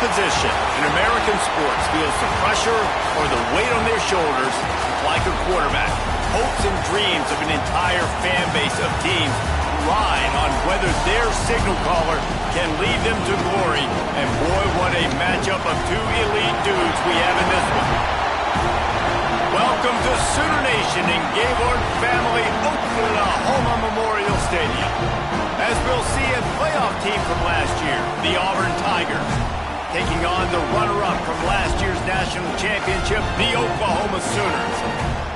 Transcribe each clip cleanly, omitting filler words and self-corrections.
position in American sports feels the pressure or the weight on their shoulders like a quarterback. Hopes and dreams of an entire fan base of teams ride on whether their signal caller can lead them to glory. And boy, what a matchup of two elite dudes we have in this one. Welcome to Sooner Nation in Gaylord Family Oklahoma Memorial Stadium, as we'll see a playoff team from last year, the Auburn Tigers, taking on the runner-up from last year's national championship, the Oklahoma Sooners.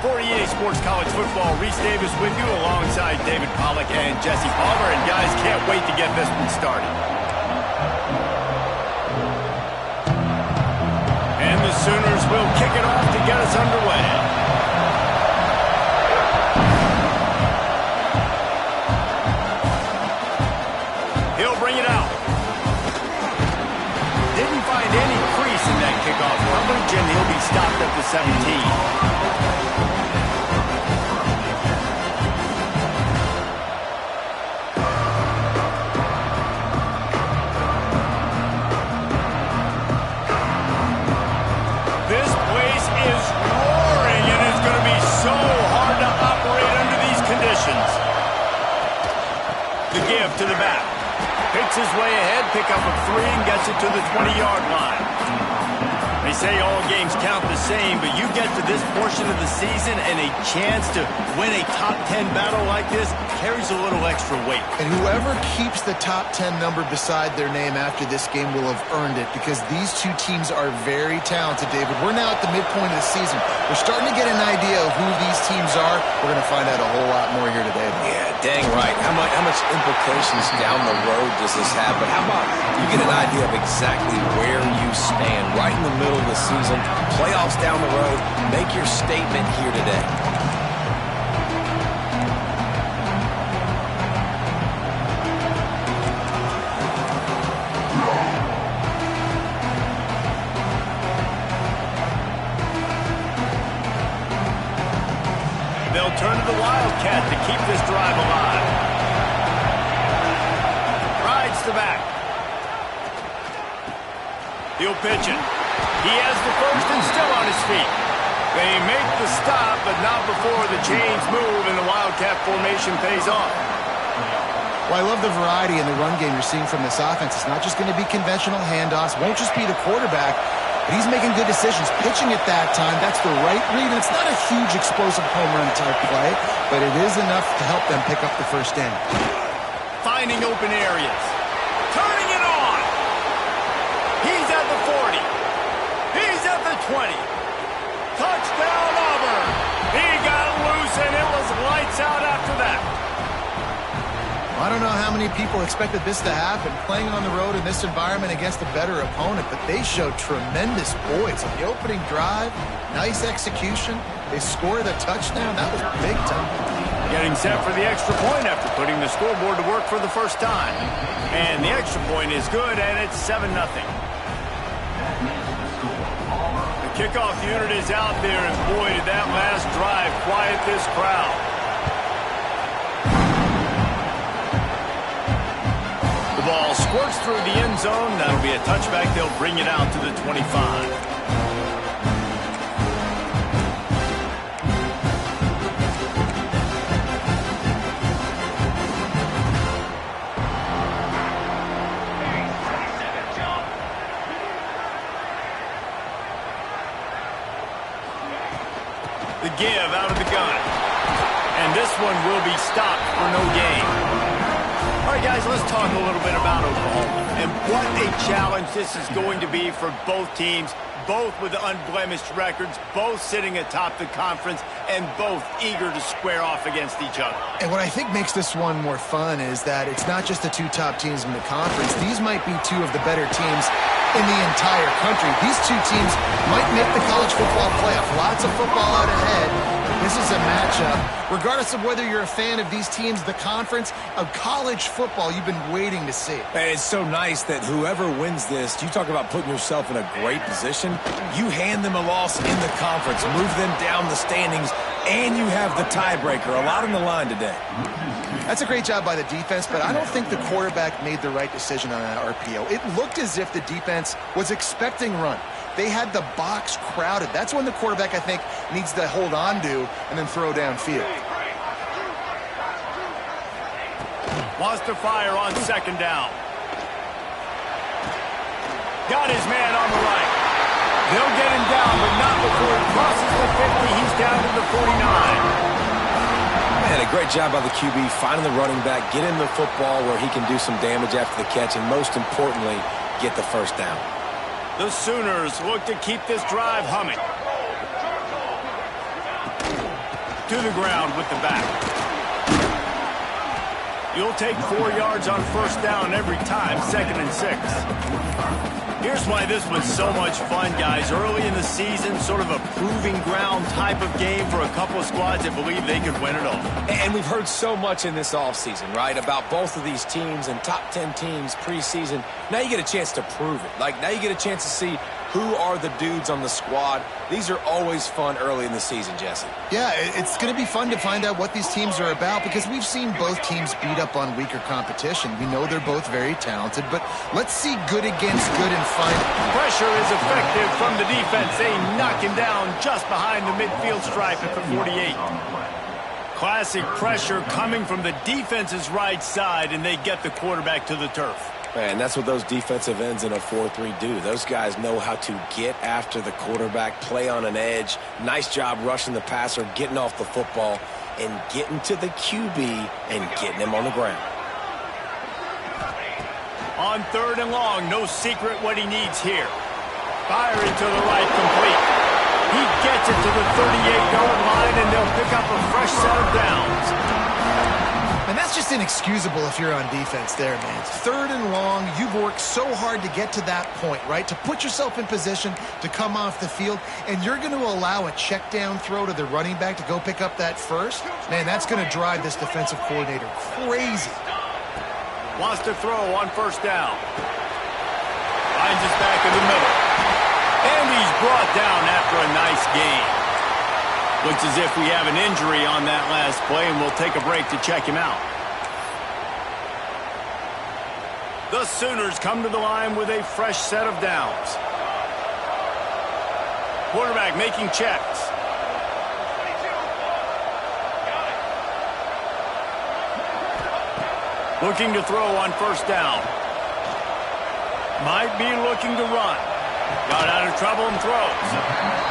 For EA Sports College Football, Reese Davis with you alongside David Pollack and Jesse Palmer. And guys, can't wait to get this one started. And the Sooners will kick it off to get us underway. He'll bring it out. Didn't find any crease in that kickoff coverage, and he'll be stopped at the 17. To the back. Picks his way ahead, pick up a 3, and gets it to the 20-yard line. They say all games count the same, but you get to this portion of the season and a chance to win a top 10 battle like this carries a little extra weight. And whoever keeps the top 10 number beside their name after this game will have earned it, because these two teams are very talented, David. We're now at the midpoint of the season. We're starting to get an idea of who these teams are. We're going to find out a whole lot more here today. Yeah, dang right. How much implications down the road does this have? But how about you get an idea of exactly where you stand right in the middle of the season, playoffs down the road, make your statement here today. They'll turn to the Wildcat to keep this drive alive. Rides the back. He'll pitch it. He has the first and still on his feet. They make the stop, but not before the chains move and the Wildcat formation pays off. Well, I love the variety in the run game you're seeing from this offense. It's not just going to be conventional handoffs. Won't just be the quarterback, but he's making good decisions. Pitching at that time, that's the right read. And it's not a huge explosive home run type play, but it is enough to help them pick up the first down. Finding open areas. Turning it on. He's at the 40. He's at the 20. Touchdown, Auburn. He got loose, and it was lights out after that. I don't know how many people expected this to happen, playing on the road in this environment against a better opponent, but they showed tremendous poise. On the opening drive, nice execution. They scored a touchdown. That was big time. Getting set for the extra point after putting the scoreboard to work for the first time. And the extra point is good, and it's 7-0. Kickoff unit is out there, and boy, did that last drive quiet this crowd. The ball squirts through the end zone. That'll be a touchback. They'll bring it out to the 25. The give out of the gun. And this one will be stopped for no gain. All right, guys, let's talk a little bit about Oklahoma. And what a challenge this is going to be for both teams, both with unblemished records, both sitting atop the conference, and both eager to square off against each other. And what I think makes this one more fun is that it's not just the two top teams in the conference. These might be two of the better teams in the entire country. These two teams might make the college football playoff. Lots of football out ahead. This is a matchup, regardless of whether you're a fan of these teams, the conference, of college football you've been waiting to see. And it's so nice that whoever wins this, you talk about putting yourself in a great position, you hand them a loss in the conference, move them down the standings, and you have the tiebreaker. A lot on the line today. That's a great job by the defense, but I don't think the quarterback made the right decision on that RPO. It looked as if the defense was expecting run. They had the box crowded. That's when the quarterback, I think, needs to hold on to and then throw downfield. Wants to fire on second down. Got his man on the right. They'll get him down, but not before he crosses the 50. He's down to the 49. Man, a great job by the QB finding the running back, get him the football where he can do some damage after the catch, and most importantly, get the first down. The Sooners look to keep this drive humming. To the ground with the back. You'll take 4 yards on first down every time, 2nd and 6. Here's why this was so much fun, guys. Early in the season, sort of a proving ground type of game for a couple of squads that believe they could win it all. And we've heard so much in this offseason, right, about both of these teams and top 10 teams preseason. Now you get a chance to prove it. Like, now you get a chance to see who are the dudes on the squad. These are always fun early in the season, Jesse. Yeah, it's going to be fun to find out what these teams are about because we've seen both teams beat up on weaker competition. We know they're both very talented, but let's see good against good and find... Pressure is effective from the defense. They knock him down just behind the midfield stripe at the 48. Classic pressure coming from the defense's right side, and they get the quarterback to the turf. Man, that's what those defensive ends in a 4-3 do. Those guys know how to get after the quarterback, play on an edge. Nice job rushing the passer, getting off the football, and getting to the QB and getting him on the ground. On 3rd and long, no secret what he needs here. Firing to the right, complete. He gets it to the 38-yard line, and they'll pick up a fresh set of downs. And that's just inexcusable if you're on defense there, man. 3rd and long, you've worked so hard to get to that point, right? To put yourself in position to come off the field, and you're going to allow a check down throw to the running back to go pick up that first? Man, that's going to drive this defensive coordinator crazy. Wants to throw on first down. Finds his back in the middle. And he's brought down after a nice gain. Looks as if we have an injury on that last play, and we'll take a break to check him out. The Sooners come to the line with a fresh set of downs. Quarterback making checks. Looking to throw on first down. Might be looking to run. Got out of trouble and throws.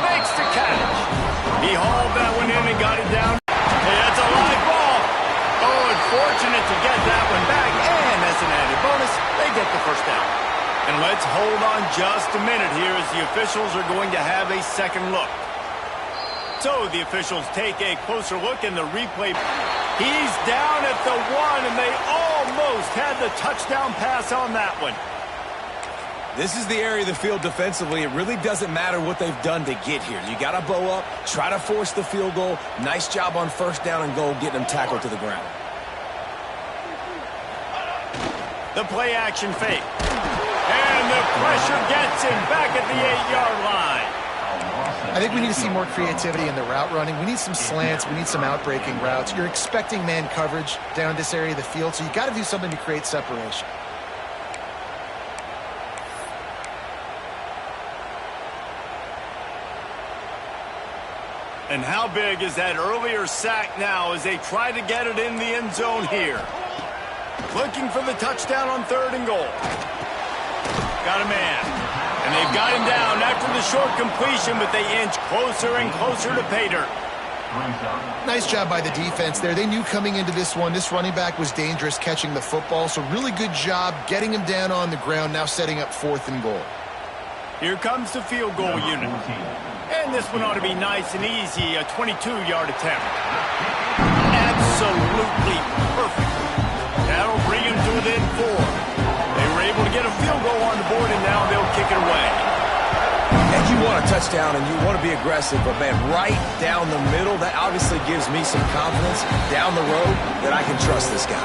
Makes the catch. He hauled that one in and got it down. Hey, that's a live ball. Oh, unfortunate to get that one back. And as an added bonus, they get the first down. And let's hold on just a minute here as the officials are going to have a second look. So the officials take a closer look in the replay. He's down at the 1, and they almost had the touchdown pass on that one. This is the area of the field defensively. It really doesn't matter what they've done to get here. You got to bow up, try to force the field goal. Nice job on first down and goal, getting them tackled to the ground. The play action fake. And the pressure gets him back at the 8-yard line. I think we need to see more creativity in the route running. We need some slants. We need some out-breaking routes. You're expecting man coverage down this area of the field, so you got to do something to create separation. And how big is that earlier sack now as they try to get it in the end zone here? Looking for the touchdown on 3rd and goal. Got a man. And they've got him down after the short completion, but they inch closer and closer to pay dirt. Nice job by the defense there. They knew coming into this one, this running back was dangerous catching the football, so really good job getting him down on the ground, now setting up 4th and goal. Here comes the field goal unit. And this one ought to be nice and easy, a 22-yard attempt. Absolutely perfect. That'll bring him to within 4. They were able to get a field goal on the board, and now they'll kick it away. And you want a touchdown, and you want to be aggressive, but, man, right down the middle, that obviously gives me some confidence down the road that I can trust this guy.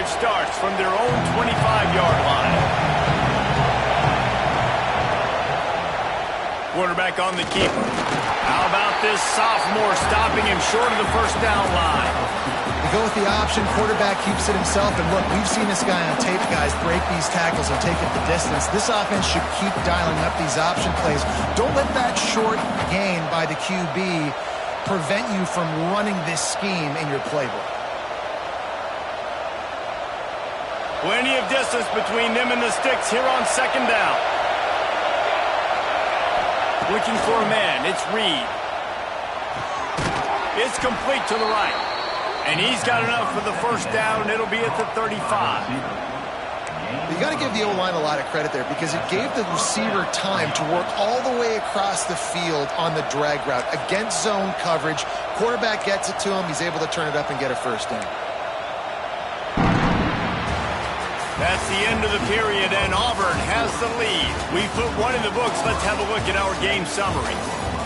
Starts from their own 25-yard line. quarterback on the keeper. How about this sophomore stopping him short of the first down line? They go with the option. Quarterback keeps it himself. And look, we've seen this guy on tape, guys, break these tackles and take it the distance. This offense should keep dialing up these option plays. Don't let that short gain by the QB prevent you from running this scheme in your playbook. Plenty of distance between them and the sticks here on second down. Looking for a man. It's Reed. It's complete to the right. And he's got enough for the first down, and it'll be at the 35. You got to give the O-line a lot of credit there because it gave the receiver time to work all the way across the field on the drag route against zone coverage. Quarterback gets it to him. He's able to turn it up and get a first down. That's the end of the period, and Auburn has the lead. We put one in the books. Let's have a look at our game summary.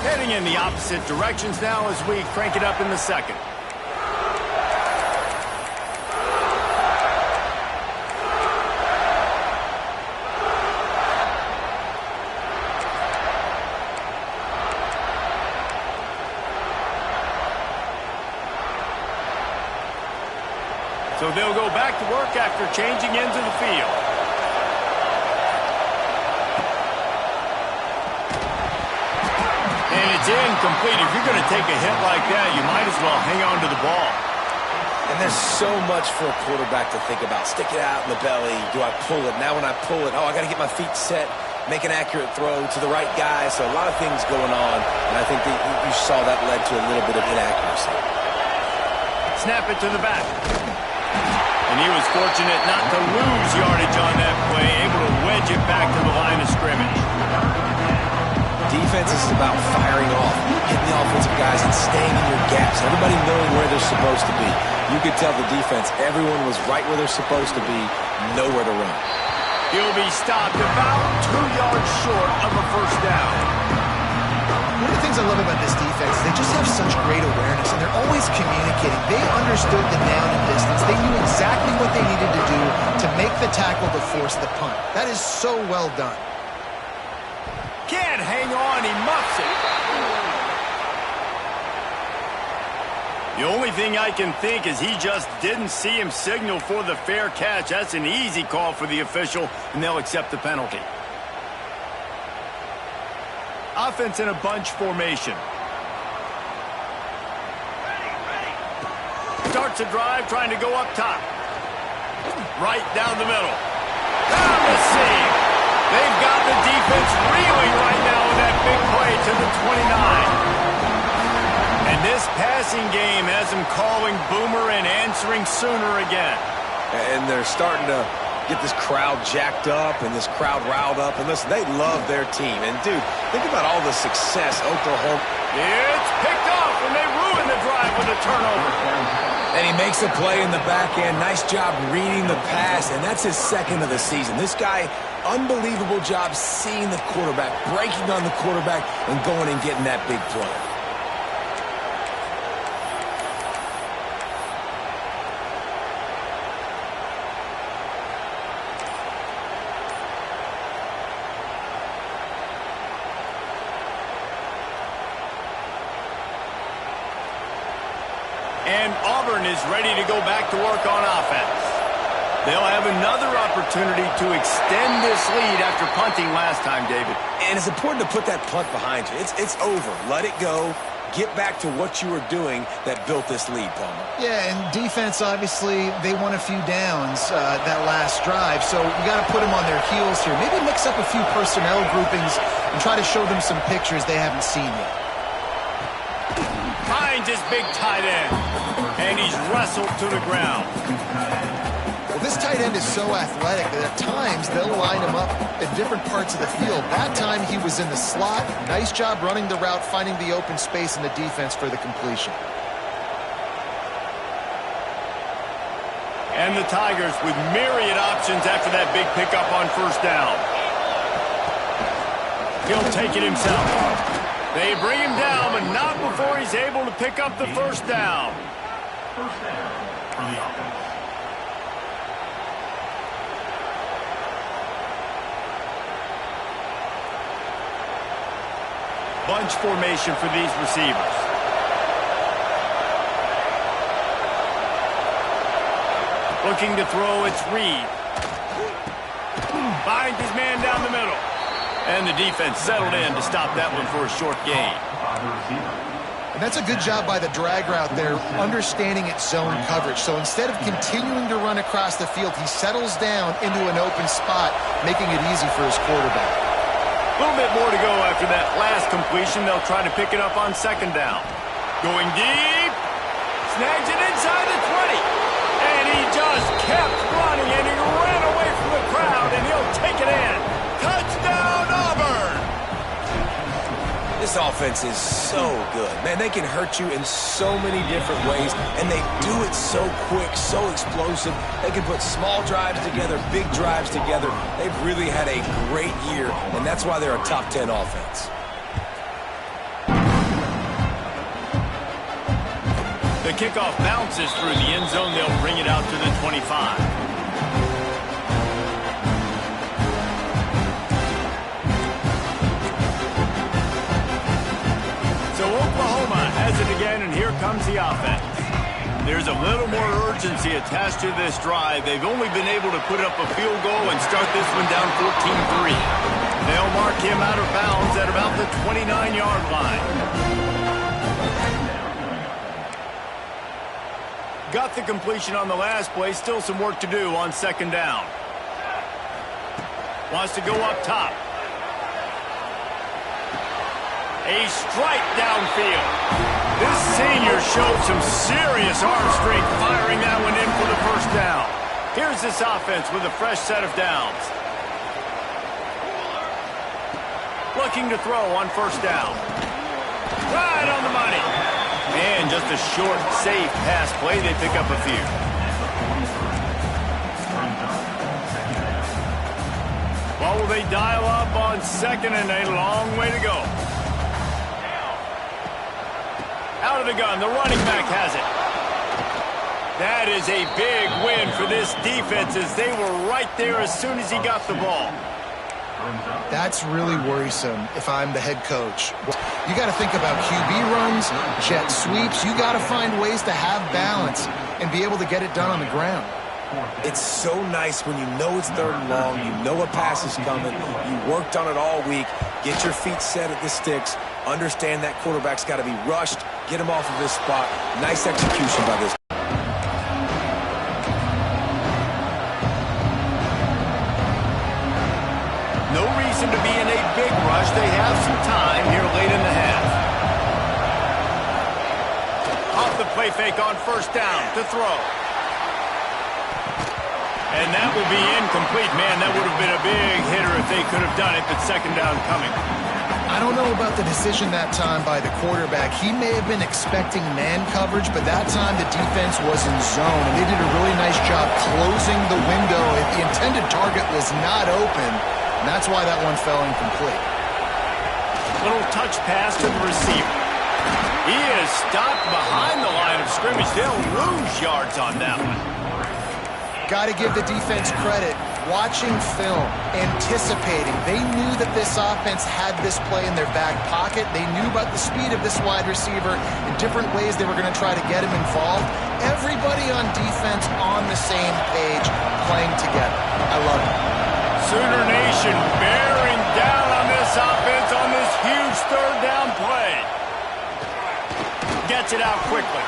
Heading in the opposite directions now as we crank it up in the second. So they'll go back to work after changing ends of the field. And it's incomplete. If you're going to take a hit like that, you might as well hang on to the ball. And there's so much for a quarterback to think about. Stick it out in the belly. Do I pull it? Now when I pull it, I got to get my feet set, make an accurate throw to the right guy. So a lot of things going on. And I think that you saw that led to a little bit of inaccuracy. Snap it to the back. And he was fortunate not to lose yardage on that play, able to wedge it back to the line of scrimmage. Defense is about firing off, hitting the offensive guys and staying in your gaps. Everybody knowing where they're supposed to be. You could tell the defense, everyone was right where they're supposed to be, nowhere to run. He'll be stopped about 2 yards short of a first down. One of the things I love about this defense is they just have such great awareness, and they're always communicating. They understood the down and distance. They knew exactly what they needed to do to make the tackle to force the punt. That is so well done. Can't hang on. He muffs it. The only thing I can think is he just didn't see him signal for the fair catch. That's an easy call for the official, and they'll accept the penalty. Offense in a bunch formation. Starts a drive trying to go up top. Right down the middle. Down the seam. They've got the defense reeling right now in that big play to the 29. And this passing game has them calling Boomer and answering Sooner again. And they're starting to get this crowd jacked up and this crowd riled up. And listen, they love their team. And, dude, think about all the success Oklahoma. It's picked off, and they ruin the drive with a turnover. And he makes a play in the back end. Nice job reading the pass, and that's his second of the season. This guy, unbelievable job seeing the quarterback, breaking on the quarterback, and going and getting that big play. And Auburn is ready to go back to work on offense. They'll have another opportunity to extend this lead after punting last time, David. And it's important to put that punt behind you. It's over. Let it go. Get back to what you were doing that built this lead, Palmer. Yeah, and defense, obviously, they won a few downs that last drive, so you got to put them on their heels here. Maybe mix up a few personnel groupings and try to show them some pictures they haven't seen yet. Finds his big tight end, and he's wrestled to the ground. Well, this tight end is so athletic that at times they'll line him up at different parts of the field. That time he was in the slot. Nice job running the route, finding the open space in the defense for the completion. And the Tigers with myriad options after that big pickup on first down. He'll take it himself. They bring him down, but not before he's able to pick up the first down. First down for the offense. bunch formation for these receivers. Looking to throw, it's Reed. Finds his man down the middle. And the defense settled in to stop that one for a short gain. And that's a good job by the drag route there, understanding its zone coverage. So instead of continuing to run across the field, he settles down into an open spot, making it easy for his quarterback. A little bit more to go after that last completion. They'll try to pick it up on second down. Going deep. Snags it inside the 20. And he just kept running, and he ran away from the crowd, and he'll take it in. Touchdown, Auburn! This offense is so good. Man, they can hurt you in so many different ways, and they do it so quick, so explosive. They can put small drives together, big drives together. They've really had a great year, and that's why they're a top 10 offense. The kickoff bounces through the end zone. They'll bring it out to the 25. So Oklahoma has it again, and here comes the offense. There's a little more urgency attached to this drive. They've only been able to put up a field goal and start this one down 14-3. They'll mark him out of bounds at about the 29-yard line. Got the completion on the last play. Still some work to do on second down. Wants to go up top. A strike downfield. This senior showed some serious arm strength firing that one in for the first down. Here's this offense with a fresh set of downs. Looking to throw on first down. Right on the money. And just a short, safe pass play. They pick up a few. Well, will they dial up on second, and a long way to go. Out of the gun, the running back has it. That is a big win for this defense, as they were right there as soon as he got the ball. That's really worrisome if I'm the head coach. You got to think about QB runs, jet sweeps. You got to find ways to have balance and be able to get it done on the ground. It's so nice when you know it's third and long, you know a pass is coming, you worked on it all week, get your feet set at the sticks, understand that quarterback's got to be rushed, get him off of his spot. Nice execution by this. No reason to be in a big rush. They have some time here late in the half. Off the play fake on first down to throw. And that will be incomplete. Man, that would have been a big hitter if they could have done it, but second down coming. I don't know about the decision that time by the quarterback. He may have been expecting man coverage, but that time the defense was in zone, and they did a really nice job closing the window. The intended target was not open, and that's why that one fell incomplete. Little touch pass to the receiver. He is stopped behind the line of scrimmage. They'll lose yards on that one. Got to give the defense credit. Watching film, anticipating. They knew that this offense had this play in their back pocket. They knew about the speed of this wide receiver in different ways they were going to try to get him involved. Everybody on defense on the same page, playing together. I love it. Sooner Nation bearing down on this offense on this huge third down play. Gets it out quickly.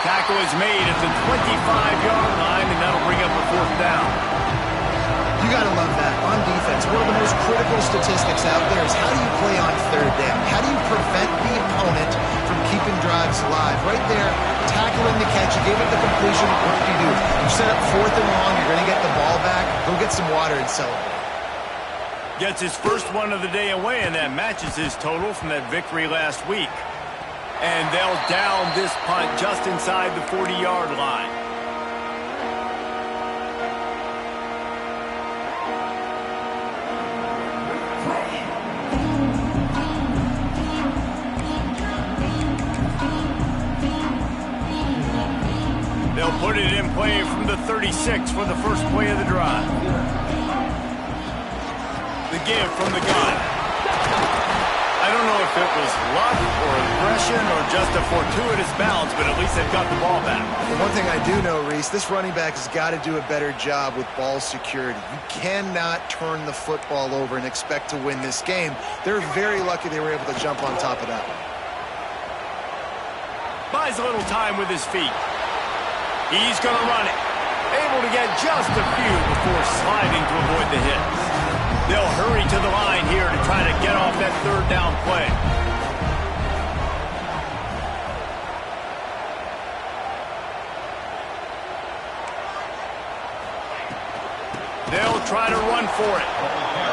Tackle is made at the 25-yard line, and that'll bring up a fourth down. You got to love that. On defense, one of the most critical statistics out there is how do you play on third down? How do you prevent the opponent from keeping drives alive? Right there, tackling the catch. You gave it the completion. What do you do? You set up fourth and long. You're going to get the ball back. Go get some water and celebrate. Gets his first one of the day away, and that matches his total from that victory last week. And they'll down this punt just inside the 40-yard line. They'll put it in play from the 36 for the first play of the drive. The give from the gun. A don't know if it was luck or aggression or just a fortuitous bounce, but at least they've got the ball back. Well, one thing I do know, Reese, this running back has got to do a better job with ball security. You cannot turn the football over and expect to win this game. They're very lucky they were able to jump on top of that one. Buys a little time with his feet. He's going to run it. Able to get just a few before sliding to avoid the hit. They'll hurry to the line here to try to get off that third down play. They'll try to run for it.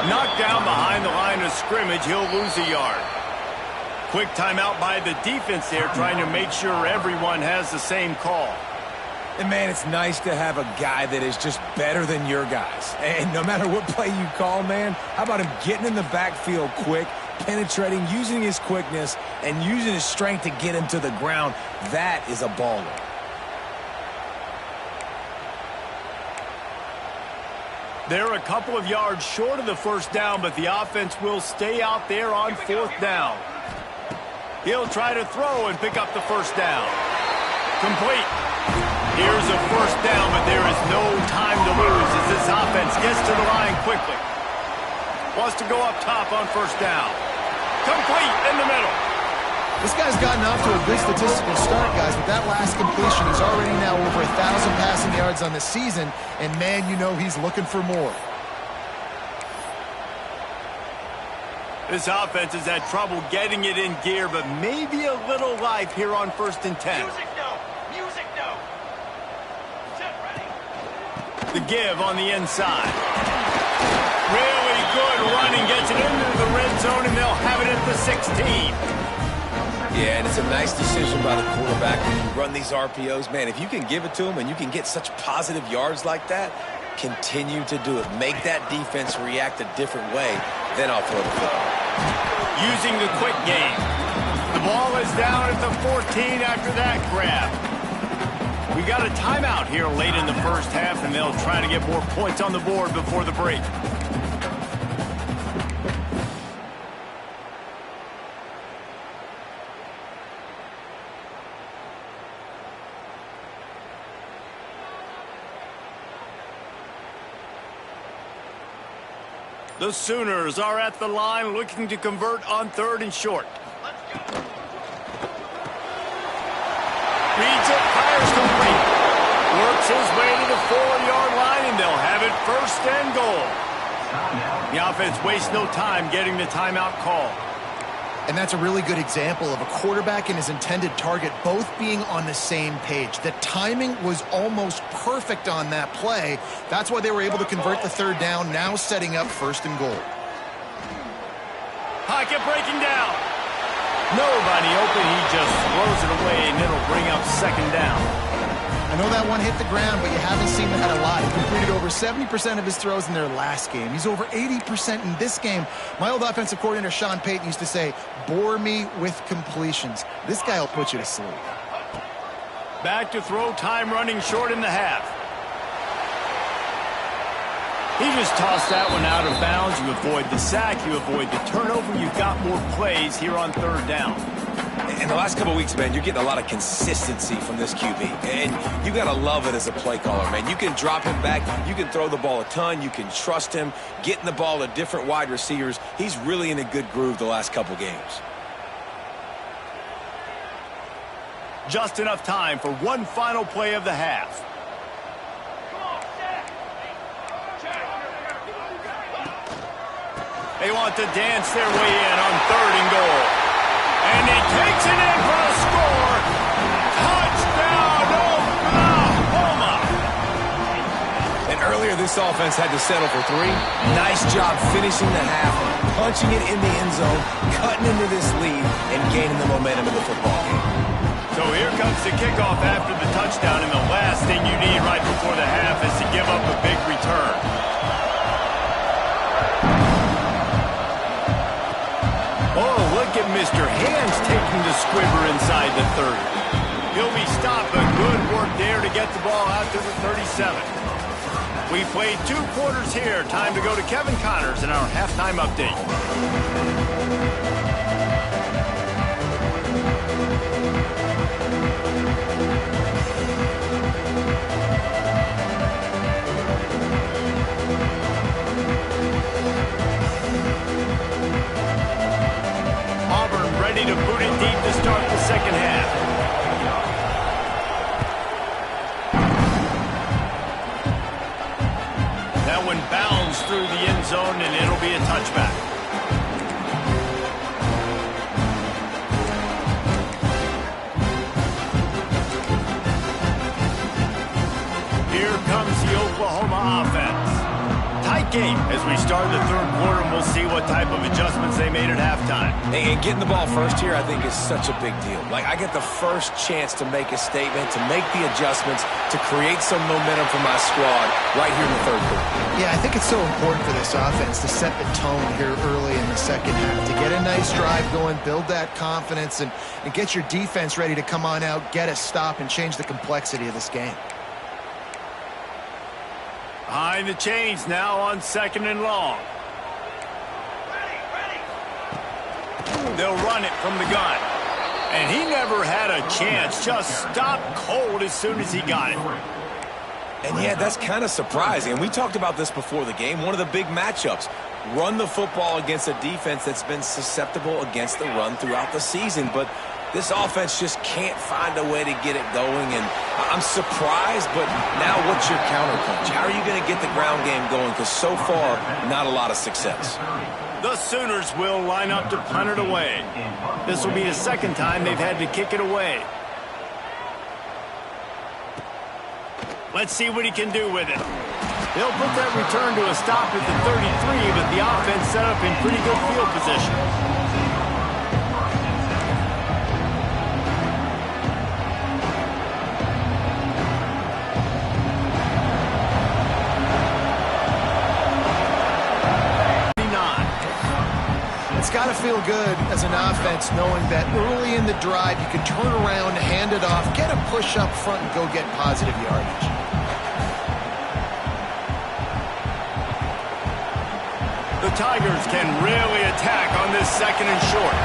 Knocked down behind the line of scrimmage, he'll lose a yard. Quick timeout by the defense there, trying to make sure everyone has the same call. And, man, it's nice to have a guy that is just better than your guys. And no matter what play you call, man, how about him getting in the backfield quick, penetrating, using his quickness, and using his strength to get him to the ground? That is a baller. They're a couple of yards short of the first down, but the offense will stay out there on fourth down. He'll try to throw and pick up the first down. Complete. Here's a first down, but there is no time to lose as this offense gets to the line quickly. Wants to go up top on first down. Complete in the middle. This guy's gotten off to a good statistical start, guys. With that last completion, he's already now over 1,000 passing yards on the season, and, man, you know he's looking for more. This offense has had trouble getting it in gear, but maybe a little life here on 1st and 10. Music no. Music no. Set ready. The give on the inside. Really good running, gets it into the red zone, and they'll have it at the 16. Yeah, and it's a nice decision by the quarterback when you run these RPOs. Man, if you can give it to him and you can get such positive yards like that, continue to do it. Make that defense react a different way, then I'll throw the football. Using the quick game. The ball is down at the 14 after that grab. We got a timeout here late in the first half, and they'll try to get more points on the board before the break. The Sooners are at the line looking to convert on 3rd and short. Reads it, fires complete. Works his way to the 4-yard line, and they'll have it 1st and goal. The offense wastes no time getting the timeout call. And that's a really good example of a quarterback and his intended target both being on the same page. The timing was almost perfect on that play. That's why they were able to convert the 3rd down, now setting up 1st and goal. Pocket breaking down. Nobody open. He just throws it away, and it'll bring up 2nd down. I know that one hit the ground, but you haven't seen that a lot. He completed over 70% of his throws in their last game. He's over 80% in this game. My old offensive coordinator, Sean Payton, used to say, bore me with completions. This guy will put you to sleep. Back to throw, time running short in the half. He just tossed that one out of bounds. You avoid the sack, you avoid the turnover. You've got more plays here on 3rd down. In the last couple of weeks, man, you're getting a lot of consistency from this QB. And you got to love it as a play caller, man. You can drop him back. You can throw the ball a ton. You can trust him, getting the ball to different wide receivers. He's really in a good groove the last couple games. Just enough time for one final play of the half. They want to dance their way in on 3rd and goal. And he takes it in for a score. Touchdown, Oklahoma! And earlier, this offense had to settle for 3. Nice job finishing the half, punching it in the end zone, cutting into this lead, and gaining the momentum of the football game. So here comes the kickoff after the touchdown, and the last thing you need right before the half is to give up a big return. Oh, look at Mr. Hands taking the squibber inside the 30. He'll be stopped, but good work there to get the ball out to the 37. We played 2 quarters here. Time to go to Kevin Connors in our halftime update. to start the second half. That one bounds through the end zone, and it'll be a touchback. Here comes the Oklahoma offense. Tight game as we start the third quarter, and we'll see what type of adjustments they made at halftime. And getting the ball first here, I think, is such a big deal. Like, I get the first chance to make a statement, to make the adjustments, to create some momentum for my squad right here in the third quarter. Yeah, I think it's so important for this offense to set the tone here early in the second half, to get a nice drive going, build that confidence, and get your defense ready to come on out, get a stop, and change the complexity of this game. Behind the chains now on 2nd and long. They'll run it from the gun. And he never had a chance. Just stopped cold as soon as he got it. And yeah, that's kind of surprising. And we talked about this before the game. One of the big matchups. Run the football against a defense that's been susceptible against the run throughout the season. But this offense just can't find a way to get it going, and I'm surprised, but now what's your counterpunch? How are you going to get the ground game going? Because so far, not a lot of success. The Sooners will line up to punt it away. This will be the second time they've had to kick it away. Let's see what he can do with it. They'll put that return to a stop at the 33, but the offense set up in pretty good field position. It's got to feel good as an offense knowing that early in the drive you can turn around, hand it off, get a push up front, and go get positive yardage. The Tigers can really attack on this 2nd and short.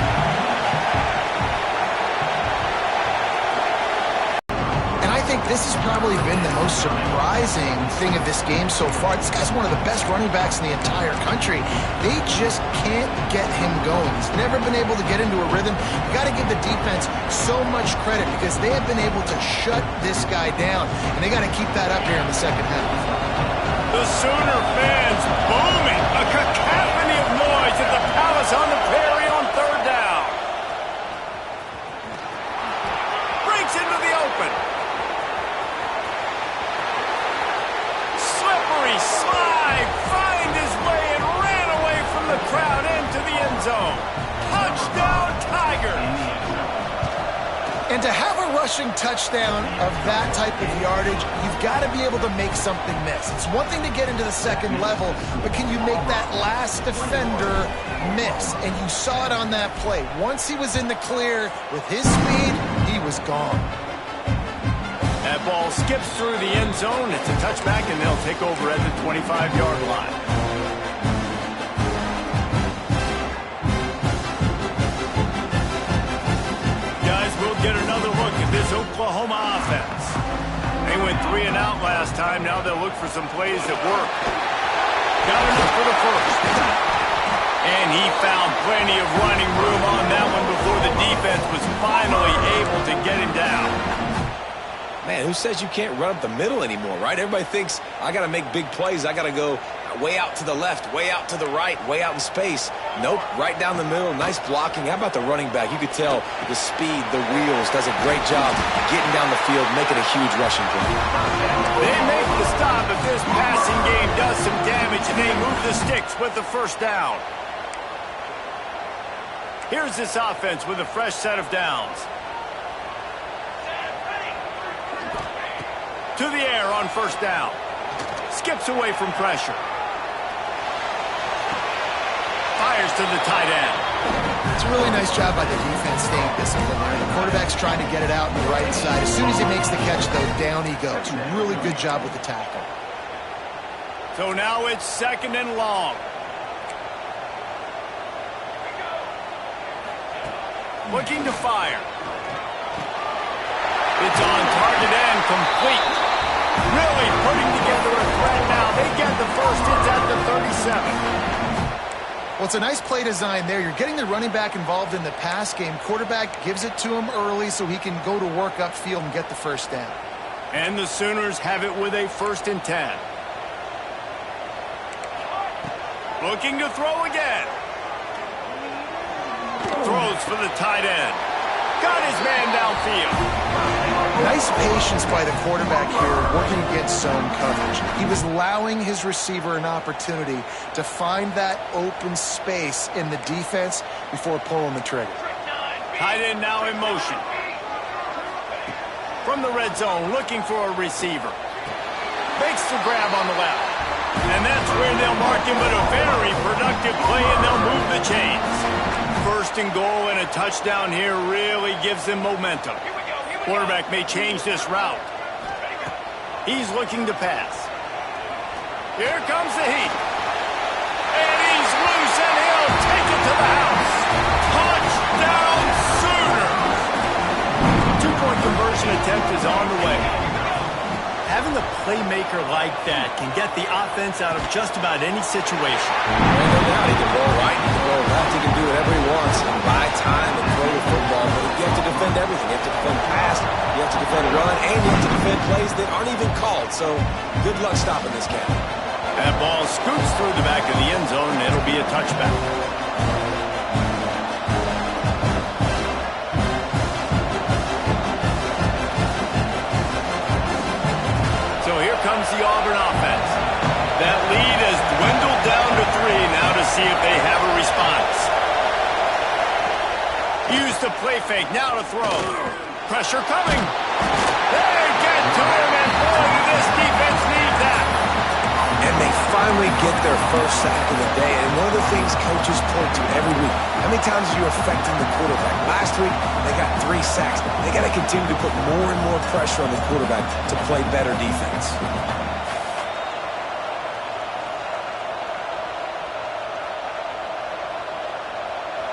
And I think this has probably been the most surprising thing of this game so far. This guy's one of the best running backs in the entire country. They just can't get him going. He's never been able to get into a rhythm. You got to give the defense so much credit because they have been able to shut this guy down, and they got to keep that up here in the second half. The Sooner fans booming. A cacophony of noise at the Palace on the Prairie on 3rd down. Breaks into the open. Slippery slide. Find his way and ran away from the crowd into the end zone. Touchdown, Tigers. And to have a rushing touchdown of that type of yardage, you've got to be able to make something miss. It's one thing to get into the second level, but can you make that last defender miss? And you saw it on that play. Once he was in the clear with his speed, he was gone. That ball skips through the end zone. It's a touchback, and they'll take over at the 25-yard line. We'll get another look at this Oklahoma offense. They went 3 and out last time. Now they'll look for some plays that work. Got enough for the first. And he found plenty of running room on that one before the defense was finally able to get him down. Man, who says you can't run up the middle anymore, right? Everybody thinks, I got to make big plays. I got to go way out to the left, way out to the right, way out in space. Nope, right down the middle, nice blocking. How about the running back? You could tell the speed, the wheels, does a great job getting down the field, making a huge rushing play. They make the stop if this passing game does some damage, and they move the sticks with the first down. Here's this offense with a fresh set of downs. To the air on first down. Skips away from pressure. Fires to the tight end. It's a really nice job by the defense staying disciplined there. The quarterback's trying to get it out on the right side. As soon as he makes the catch, though, down he goes. Really good job with the tackle. So now it's 2nd and long. Looking to fire. It's on target and complete. Really putting together a threat now. They get the first. It's at the 37. Well, it's a nice play design there. You're getting the running back involved in the pass game. Quarterback gives it to him early so he can go to work upfield and get the first down. And the Sooners have it with a 1st and 10. Looking to throw again. Throws for the tight end. Got his man downfield. Nice patience by the quarterback here working against zone coverage. He was allowing his receiver an opportunity to find that open space in the defense before pulling the trigger. Tight end now in motion. From the red zone, looking for a receiver. Makes the grab on the left. And that's where they'll mark him, but a very productive play, and they'll move the chains. 1st and goal and a touchdown here really gives them momentum. Quarterback may change this route. He's looking to pass. Here comes the heat. And he's loose, and he'll take it to the house. Touchdown Sooners! 2-point conversion attempt is on the way. Having a playmaker like that can get the offense out of just about any situation. No doubt, he can roll right, he can roll left, he can do whatever he wants and buy time and throw the football. But you have to defend everything. You have to defend pass, you have to defend run, and you have to defend plays that aren't even called. So good luck stopping this cat. That ball scoots through the back of the end zone, and it'll be a touchback. Comes the Auburn offense. That lead has dwindled down to 3 now to see if they have a response. Use the play fake, now to throw. Pressure coming. They get to him, and boy, this defense needs that. And they finally get their first sack of the day. And one of the things coaches point to every week, how many times are you affecting the quarterback? Last week, they got 3 sacks. They got to continue to put more and more pressure on the quarterback to play better defense.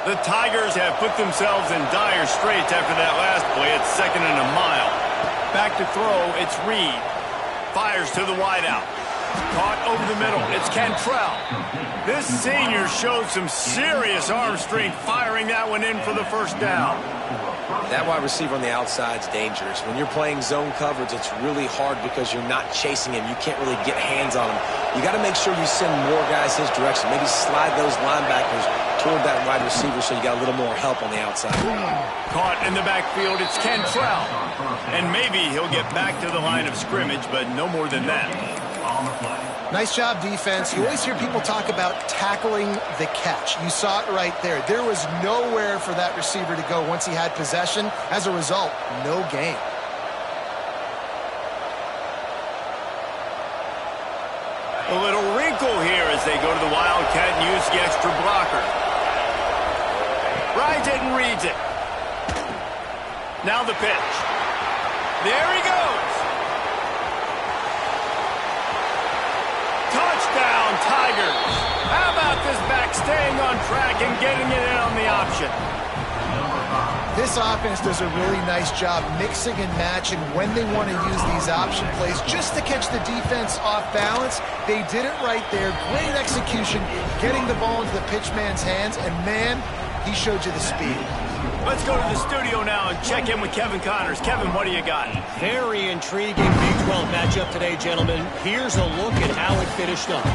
The Tigers have put themselves in dire straits after that last play. It's 2nd and a mile. Back to throw, it's Reed. Fires to the wideout. Caught over the middle. It's Cantrell. This senior showed some serious arm strength firing that one in for the first down. That wide receiver on the outside is dangerous. When you're playing zone coverage, it's really hard because you're not chasing him. You can't really get hands on him. You got to make sure you send more guys his direction. Maybe slide those linebackers toward that wide receiver so you got a little more help on the outside. Caught in the backfield, it's Cantrell. And maybe he'll get back to the line of scrimmage, but no more than that. Nice job, defense. You always hear people talk about tackling the catch. You saw it right there. There was nowhere for that receiver to go once he had possession. As a result, no gain. A little wrinkle here as they go to the Wildcat and use the extra blocker. Rides it and reads it. Now the pitch. There he goes. Touchdown, Tigers. How about this back staying on track and getting it in on the option? This offense does a really nice job mixing and matching when they want to use these option plays just to catch the defense off balance. They did it right there. Great execution, getting the ball into the pitchman's hands, and man, he showed you the speed. Let's go to the studio now and check in with Kevin Connors. Kevin, what do you got? Very intriguing Big 12 matchup today, gentlemen. Here's a look at how it finished up.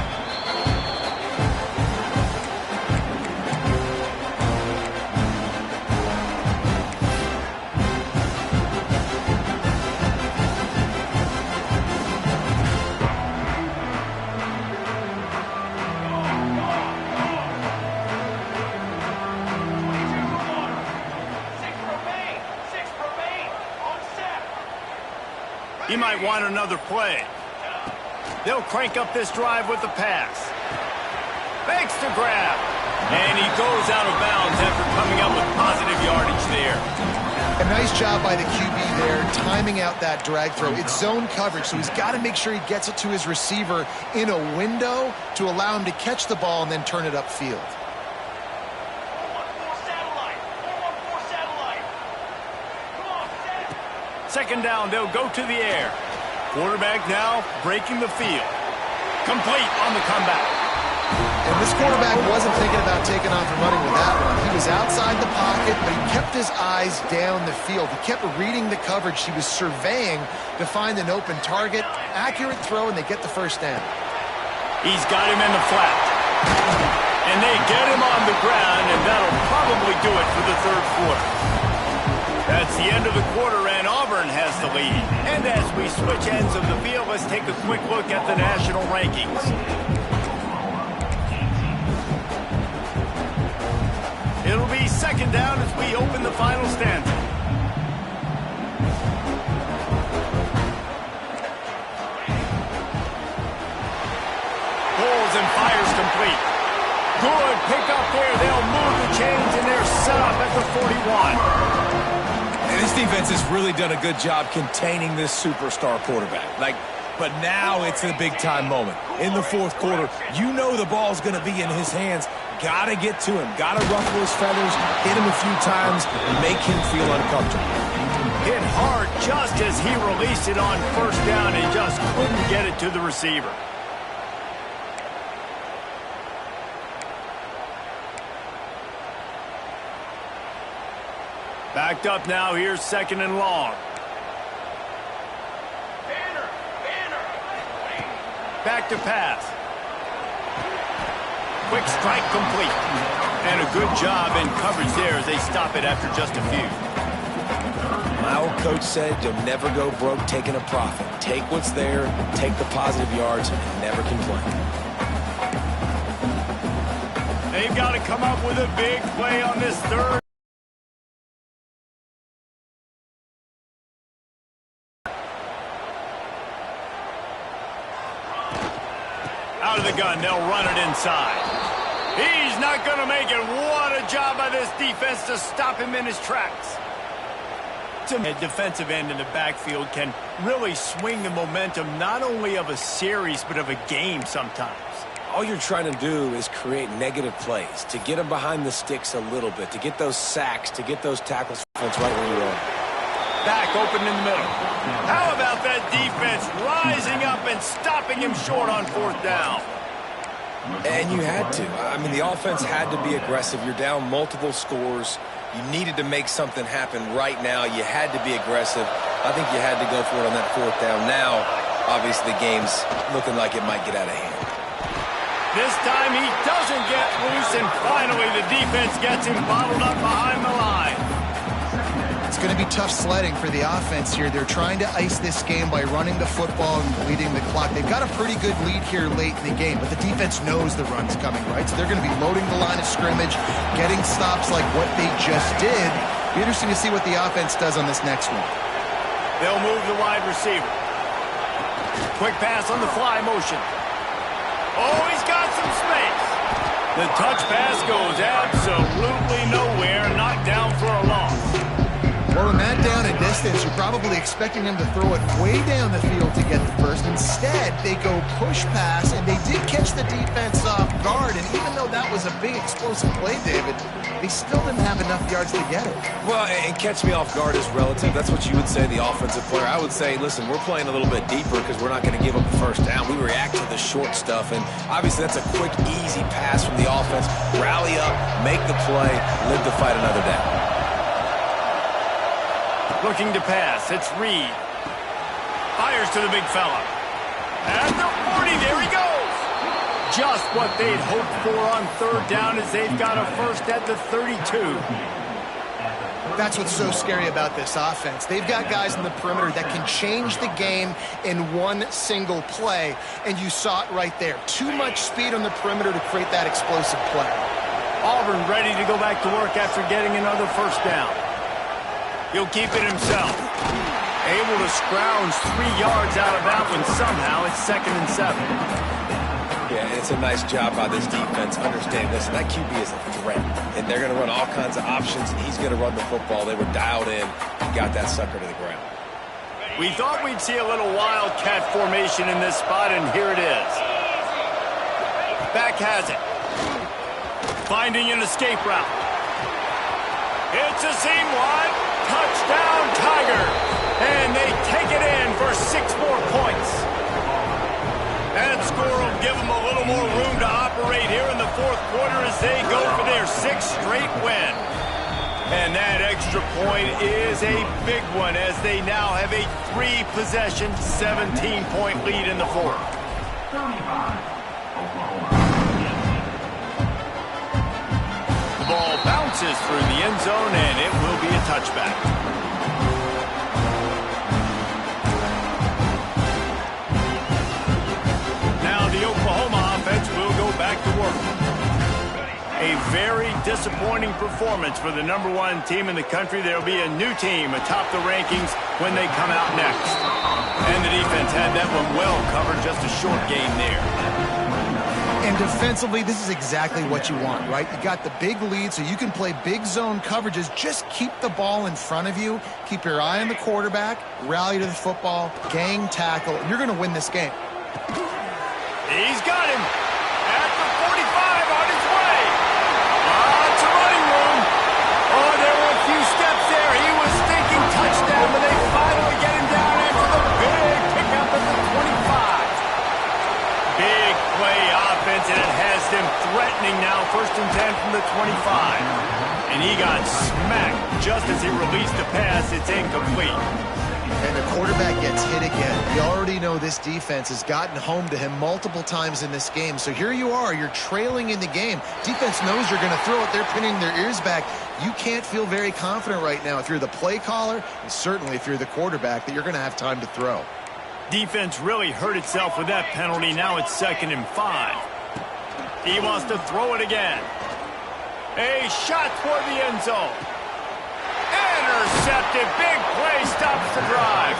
He might want another play. They'll crank up this drive with the pass. Makes the grab. And he goes out of bounds after coming up with positive yardage there. A nice job by the QB there, timing out that drag throw. It's zone coverage, so he's got to make sure he gets it to his receiver in a window to allow him to catch the ball and then turn it upfield. 2nd down, they'll go to the air. Quarterback now breaking the field. Complete on the comeback. And this quarterback wasn't thinking about taking off and running with that one. He was outside the pocket, but he kept his eyes down the field. He kept reading the coverage. He was surveying to find an open target. Accurate throw, and they get the first down. He's got him in the flat. And they get him on the ground, and that'll probably do it for the third quarter. That's the end of the quarter, and Auburn has the lead. And as we switch ends of the field, let's take a quick look at the national rankings. It'll be second down as we open the final stanza. Pulls and fires complete. Good pickup there. They'll move the chains, and they're set up at the 41. And this defense has really done a good job containing this superstar quarterback. But now it's a big-time moment. In the fourth quarter, you know the ball's going to be in his hands. Got to get to him. Got to ruffle his feathers, hit him a few times, and make him feel uncomfortable. Hit hard just as he released it on first down and just couldn't get it to the receiver. Backed up now. Here's second and long. Back to pass. Quick strike complete. And a good job in coverage there as they stop it after just a few. My old coach said you'll never go broke taking a profit. Take what's there, take the positive yards, and never complain. They've got to come up with a big play on this third. Out of the gun, they'll run it inside. He's not going to make it. What a job by this defense to stop him in his tracks. A defensive end in the backfield can really swing the momentum not only of a series but of a game sometimes. All you're trying to do is create negative plays, to get them behind the sticks a little bit, to get those sacks, to get those tackles right where you are. Back open in the middle. How about that defense rising up and stopping him short on fourth down? And you had to. I mean, the offense had to be aggressive. You're down multiple scores. You needed to make something happen right now. You had to be aggressive. I think you had to go for it on that fourth down. Now, obviously, the game's looking like it might get out of hand. This time he doesn't get loose, and finally the defense gets him bottled up behind the line. It's going to be tough sledding for the offense here. They're trying to ice this game by running the football and bleeding the clock. They've got a pretty good lead here late in the game, but the defense knows the run's coming, right? So they're going to be loading the line of scrimmage, getting stops like what they just did. Be interesting to see what the offense does on this next one. They'll move the wide receiver. Quick pass on the fly motion. Oh, he's got some space. The touch pass goes absolutely nowhere, knocked down for a loss. Well, in that down and distance, you're probably expecting him to throw it way down the field to get the first. Instead, they go push pass, and they did catch the defense off guard. And even though that was a big explosive play, David, they still didn't have enough yards to get it. Well, and catch me off guard is relative. That's what you would say, the offensive player. I would say, listen, we're playing a little bit deeper because we're not going to give up the first down. We react to the short stuff, and obviously that's a quick, easy pass from the offense. Rally up, make the play, live to fight another down. Looking to pass. It's Reed. Fires to the big fella. At the 40, there he goes. Just what they'd hoped for on third down as they've got a first at the 32. That's what's so scary about this offense. They've got guys in the perimeter that can change the game in one single play, and you saw it right there. Too much speed on the perimeter to create that explosive play. Auburn ready to go back to work after getting another first down. He'll keep it himself. Able to scrounge 3 yards out of that one somehow. It's 2nd and 7. Yeah, it's a nice job by this defense. Understand this, that QB is a threat. And they're going to run all kinds of options, and he's going to run the football. They were dialed in and got that sucker to the ground. We thought we'd see a little wildcat formation in this spot, and here it is. Back has it. Finding an escape route. It's a seam wide. Touchdown, Tiger. And they take it in for 6 more points. That score will give them a little more room to operate here in the sixth straight win. And that extra point is a big one as they now have a 3-possession, 17-point lead in the fourth. The ball bounces through the end zone, and it will be a touchback. Now the Oklahoma offense will go back to work. A very disappointing performance for the #1 team in the country. There will be a new team atop the rankings when they come out next. And the defense had that one well covered, just a short gain there. And defensively, this is exactly what you want, right? You got the big lead, so you can play big zone coverages. Just keep the ball in front of you. Keep your eye on the quarterback. Rally to the football. Gang tackle. You're going to win this game. He's got him. At the 45 on his way. Lots of running room. Oh, there were a few steps there. He was thinking touchdown, but they finally get him down after the big pickup at the 25. Big play offense, and it has them threatening now. 1st and 10 from the 25. And he got smacked just as he released the pass. It's incomplete. And the quarterback gets hit again. You already know this defense has gotten home to him multiple times in this game. So here you are. You're trailing in the game. Defense knows you're going to throw it. They're pinning their ears back. You can't feel very confident right now if you're the play caller, and certainly if you're the quarterback, that you're going to have time to throw. Defense really hurt itself with that penalty. Now it's 2nd and 5. He wants to throw it again. A shot toward the end zone. Intercepted. Big play stops the drive.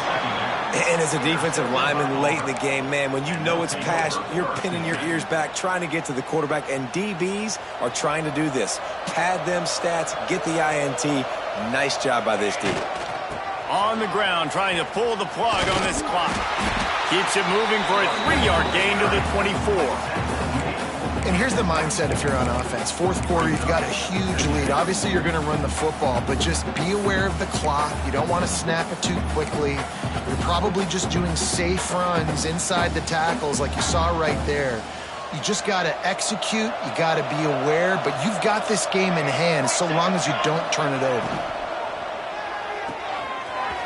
And as a defensive lineman late in the game, man, when you know it's past, you're pinning your ears back, trying to get to the quarterback, and DBs are trying to do this. Pad them stats, get the INT. Nice job by this D. On the ground, trying to pull the plug on this clock. Keeps it moving for a 3-yard gain to the 24. And here's the mindset if you're on offense. 4th quarter, you've got a huge lead. Obviously, you're going to run the football, but just be aware of the clock. You don't want to snap it too quickly. You're probably just doing safe runs inside the tackles like you saw right there. You just got to execute. You got to be aware, but you've got this game in hand so long as you don't turn it over.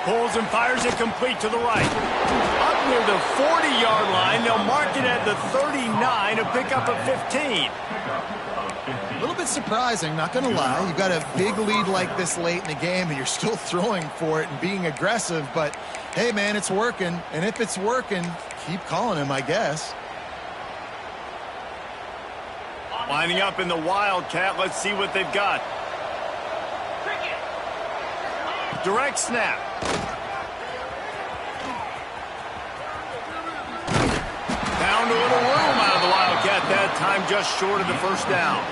Pulls and fires it complete to the right. Up near the 40-yard line. They'll mark it at the 39, a pickup of 15. A little bit surprising, not going to lie. You've got a big lead like this late in the game, and you're still throwing for it and being aggressive. But, hey, man, it's working. And if it's working, keep calling him, I guess. Lining up in the Wildcat. Let's see what they've got. Direct snap. Found a little room out of the Wildcat that time, just short of the 1st down.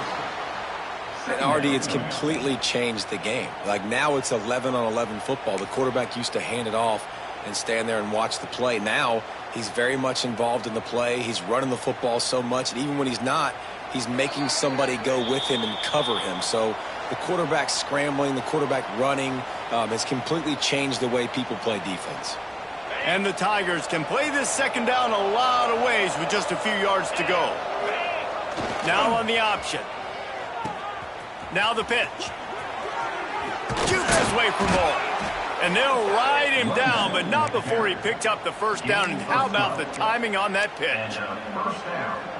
And Artie, it's completely changed the game. Like now it's 11-on-11 football. The quarterback used to hand it off and stand there and watch the play. Now he's very much involved in the play. He's running the football so much, and even when he's not, he's making somebody go with him and cover him. So the quarterback scrambling, the quarterback running has completely changed the way people play defense. And the Tigers can play this 2nd down a lot of ways with just a few yards to go. Now on the option. Now the pitch. Jukes his way for more. And they'll ride him down, but not before he picks up the 1st down. And how about the timing on that pitch?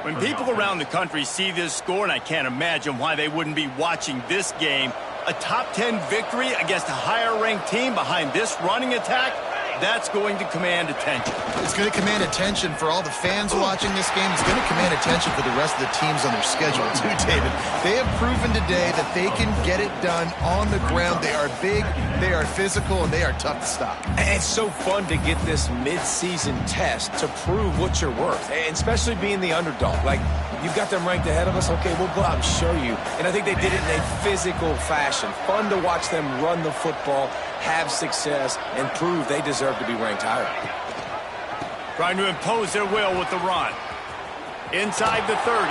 When people around the country see this score, and I can't imagine why they wouldn't be watching this game, a top 10 victory against a higher-ranked team behind this running attack, that's going to command attention. It's going to command attention for all the fans watching this game. It's going to command attention for the rest of the teams on their schedule too, David. They have proven today that they can get it done on the ground. They are big, they are physical, and they are tough to stop. And it's so fun to get this mid-season test to prove what you're worth, and especially being the underdog. Like, you've got them ranked ahead of us. Okay, we'll go out and show you. And I think they did it in a physical fashion. Fun to watch them run the football, have success, and prove they deserve to be ranked higher. Trying to impose their will with the run. Inside the 30.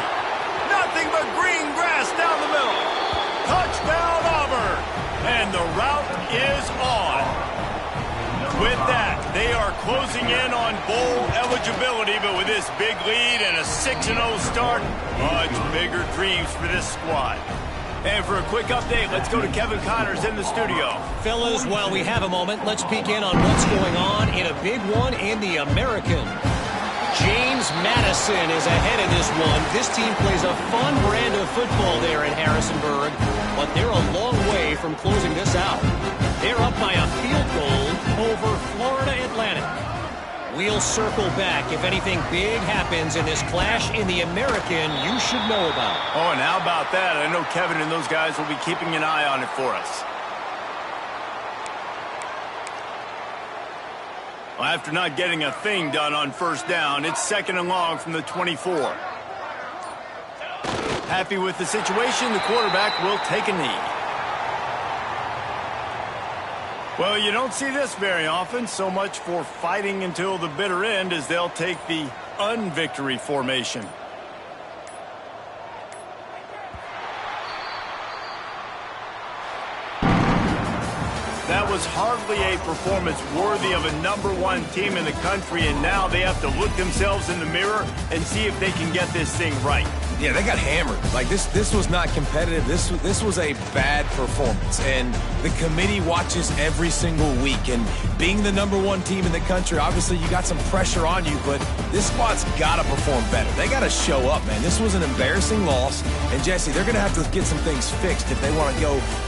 Nothing but green grass down the middle. Touchdown Auburn. And the route is on. With that, they are closing in on bowl eligibility, but with this big lead and a 6-0 start, much bigger dreams for this squad. And for a quick update, let's go to Kevin Connors in the studio. Fellas, while we have a moment, let's peek in on what's going on in a big one in the American. James Madison is ahead of this one. This team plays a fun brand of football there in Harrisonburg, but they're a long way from closing this out. They're up by a field goal over Florida Atlantic. We'll circle back if anything big happens in this clash in the American you should know about. Oh, and how about that? I know Kevin and those guys will be keeping an eye on it for us. Well, after not getting a thing done on first down, it's 2nd and long from the 24. Happy with the situation, the quarterback will take a knee. Well, you don't see this very often. So much for fighting until the bitter end as they'll take the unvictory formation. That was hardly a performance worthy of a #1 team in the country, and now they have to look themselves in the mirror and see if they can get this thing right. Yeah, they got hammered. Like, this was not competitive. This was a bad performance, and the committee watches every single week. And being the #1 team in the country, obviously you got some pressure on you, but this squad's got to perform better. They got to show up, man. This was an embarrassing loss, and Jesse, they're going to have to get some things fixed if they want to go